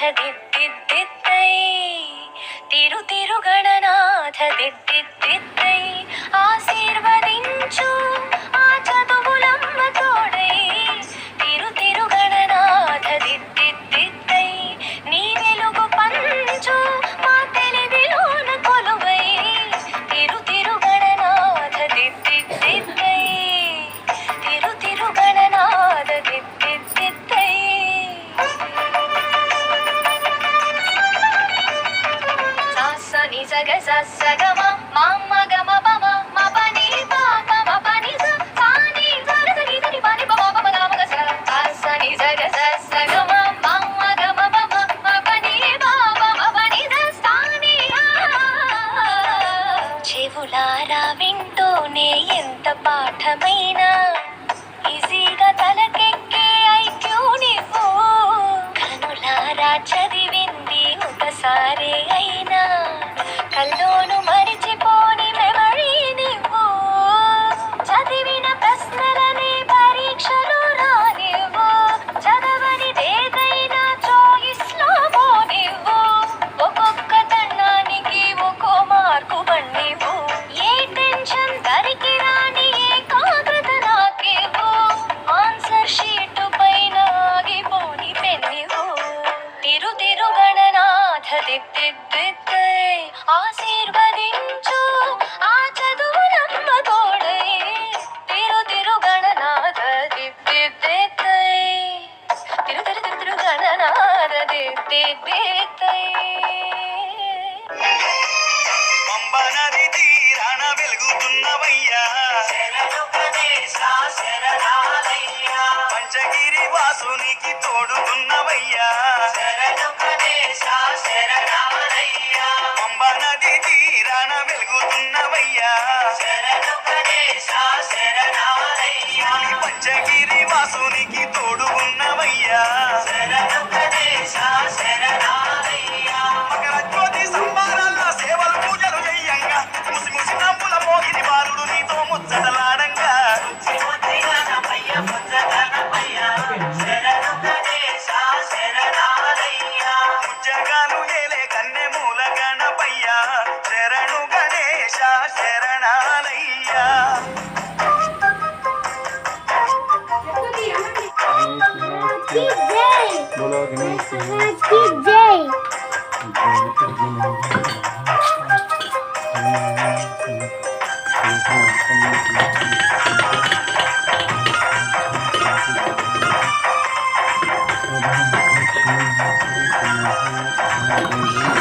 ದಿದ್ದಿದ್ದೈ ತಿರು ತಿರು ಗಣನಾಥ ದಿದ್ದಿದ್ದೈ ఆశీర్వదించు ఆ చదువులమ్మ తోడై తిరు తిరు గణనాథ దిద్దిద్దై నీ వెలుగు పంచు మా తెలివిలోన కొలువై తిరు తిరు గణనాథ దిద్దిద్దై తిరు తిరు గణనాథ దిద్దిద్దై సాసని సగ సగమ మామ గమ పమ మపని పాప మపని సాని సరసని సని పని పమ పమ గమ గ సాసని సగ సగమ మామ గమ పమ మపని పాప మపని సాని చెవులారా వింటూనే ఎంత పాఠమైనా ఈజీగా తలకెక్కే ఐక్యూ నీవు కనులారా చదివింది ఒకసారి అయినా కల్లోను మరిచిపోని మెమరీ నువ్వు చదివిన ప్రశ్నలనే పరీక్షలు రానివ్వు చదవనిదేదైనా చాయిస్ లో పోనివ్వు ఒక్కొక్క తండానికి ఒక్కో మార్కు పండివు ఏ టెన్షన్ దరికి రాని ఏకాగ్రత నాకివ్వు ఆన్సర్ షీటు పైన ఆగిపోని పెన్నివ్వు తిరు తిరు గణనాథ దిద్దిద్దై ఆశీర్వదించు ఆ చదువులమ్మ తోడై తిరు తిరు గణనాథ దిద్దిద్దై తిరు తిరు తిరు తిరు గణనాథ దిద్దిద్దై పంబా నది తీరాన వెలుగుతున్నవయ్యా పంచగిరి వాసునికి తోడుతున్నవయ్యా పంబా నది తీరాన వెలుగుతున్నవయ్యా పంచగిరి వాసునికి తోడు ఉన్నవయ్యా మకర జ్యోతి సంబారాల్లో సేవలు పూజలు చెయ్యంగా ముసి ముసి నవ్వుల మోగిని బాలుడు నీతో ముచ్చటలాడంగా ముజ్జగాలు ఏలే కన్నె మూల గణపయ్యా శరణు గణేశ శరణాలయ్యా बोलो गणेश की जय। Thank you.